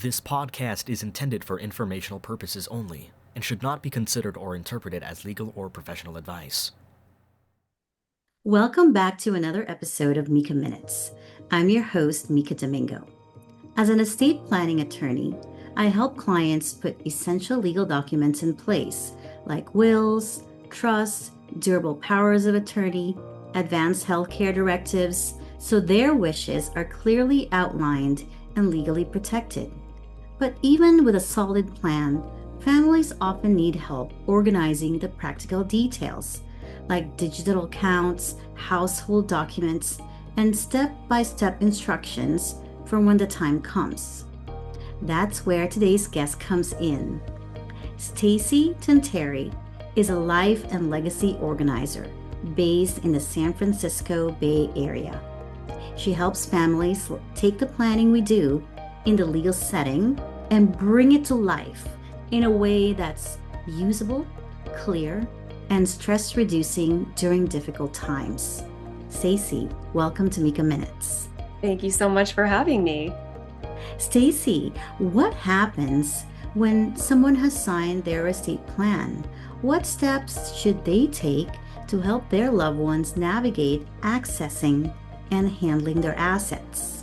This podcast is intended for informational purposes only and should not be considered or interpreted as legal or professional advice. Welcome back to another episode of Mika Minutes. I'm your host, Mika Domingo. As an estate planning attorney, I help clients put essential legal documents in place, like wills, trusts, durable powers of attorney, advanced healthcare directives, so their wishes are clearly outlined and legally protected. But even with a solid plan, families often need help organizing the practical details, like digital accounts, household documents, and step-by-step instructions for when the time comes. That's where today's guest comes in. Stacey Tunteri is a life and legacy organizer based in the San Francisco Bay Area. She helps families take the planning we do in the legal setting and bring it to life in a way that's usable, clear, and stress-reducing during difficult times. Stacey, welcome to Mika Minutes. Thank you so much for having me. Stacey, what happens when someone has signed their estate plan? What steps should they take to help their loved ones navigate accessing and handling their assets?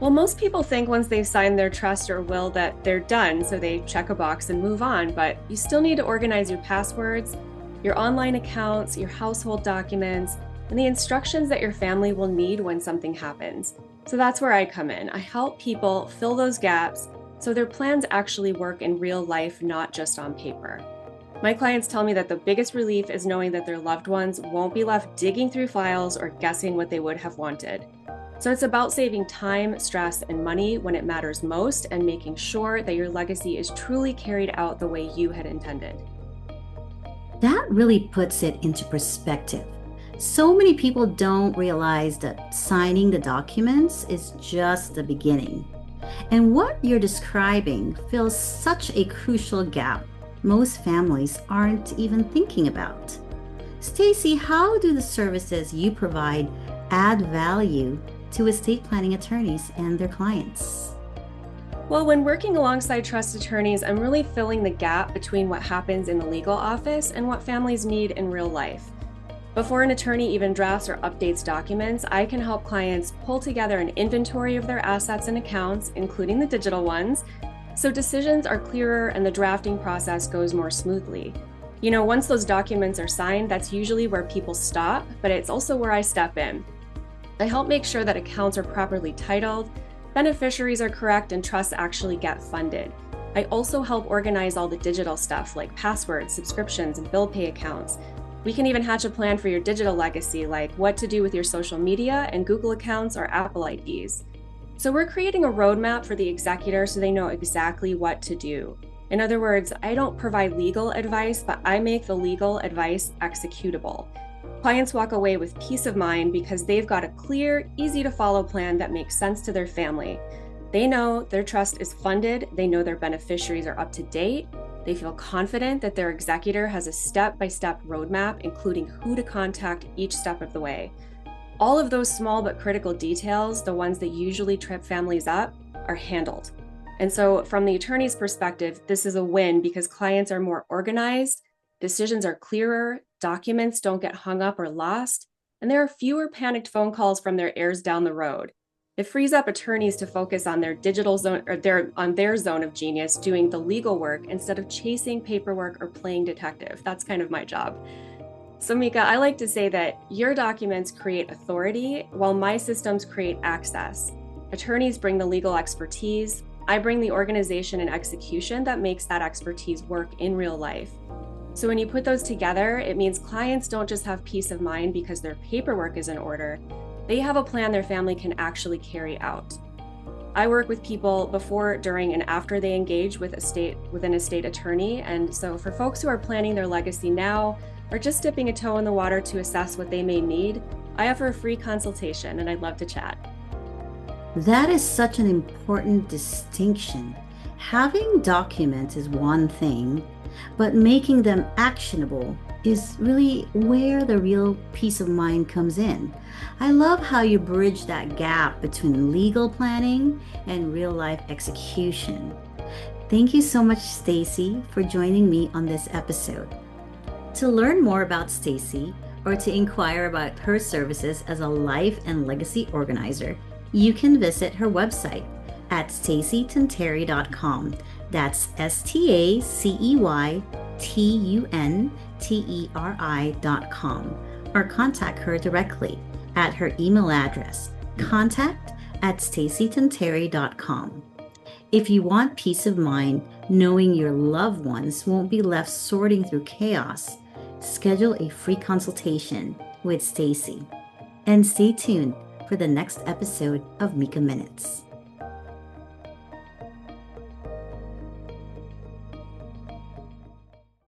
Well, most people think once they've signed their trust or will that they're done, so they check a box and move on, but you still need to organize your passwords, your online accounts, your household documents, and the instructions that your family will need when something happens. So that's where I come in. I help people fill those gaps so their plans actually work in real life, not just on paper. My clients tell me that the biggest relief is knowing that their loved ones won't be left digging through files or guessing what they would have wanted. So it's about saving time, stress, and money when it matters most and making sure that your legacy is truly carried out the way you had intended. That really puts it into perspective. So many people don't realize that signing the documents is just the beginning. And what you're describing fills such a crucial gap most families aren't even thinking about. Stacey, how do the services you provide add value to estate planning attorneys and their clients? Well, when working alongside trust attorneys, I'm really filling the gap between what happens in the legal office and what families need in real life. Before an attorney even drafts or updates documents, I can help clients pull together an inventory of their assets and accounts, including the digital ones, so decisions are clearer and the drafting process goes more smoothly. You know, once those documents are signed, that's usually where people stop, but it's also where I step in. I help make sure that accounts are properly titled, beneficiaries are correct, and trusts actually get funded. I also help organize all the digital stuff like passwords, subscriptions, and bill pay accounts. We can even hatch a plan for your digital legacy, like what to do with your social media and Google accounts or Apple IDs. So we're creating a roadmap for the executor so they know exactly what to do. In other words, I don't provide legal advice, but I make the legal advice executable. Clients walk away with peace of mind because they've got a clear, easy to follow plan that makes sense to their family. They know their trust is funded, they know their beneficiaries are up to date, they feel confident that their executor has a step-by-step roadmap, including who to contact each step of the way. All of those small but critical details, the ones that usually trip families up, are handled. And so from the attorney's perspective, this is a win because clients are more organized, decisions are clearer, documents don't get hung up or lost, and there are fewer panicked phone calls from their heirs down the road. It frees up attorneys to focus on their digital zone or their zone of genius, doing the legal work instead of chasing paperwork or playing detective. That's kind of my job. So Mika, I like to say that your documents create authority while my systems create access. Attorneys bring the legal expertise. I bring the organization and execution that makes that expertise work in real life. So when you put those together, it means clients don't just have peace of mind because their paperwork is in order. They have a plan their family can actually carry out. I work with people before, during, and after they engage with an estate attorney. And so for folks who are planning their legacy now or just dipping a toe in the water to assess what they may need, I offer a free consultation and I'd love to chat. That is such an important distinction. Having documents is one thing, but making them actionable is really where the real peace of mind comes in. I love how you bridge that gap between legal planning and real life execution. Thank you so much, Stacey, for joining me on this episode. To learn more about Stacey or to inquire about her services as a life and legacy organizer, you can visit her website at staceytunteri.com. That's STACEYTUNTERI.com, or contact her directly at her email address, contact@staceytunteri.com. If you want peace of mind knowing your loved ones won't be left sorting through chaos, schedule a free consultation with Stacey. And stay tuned for the next episode of Mika Minutes.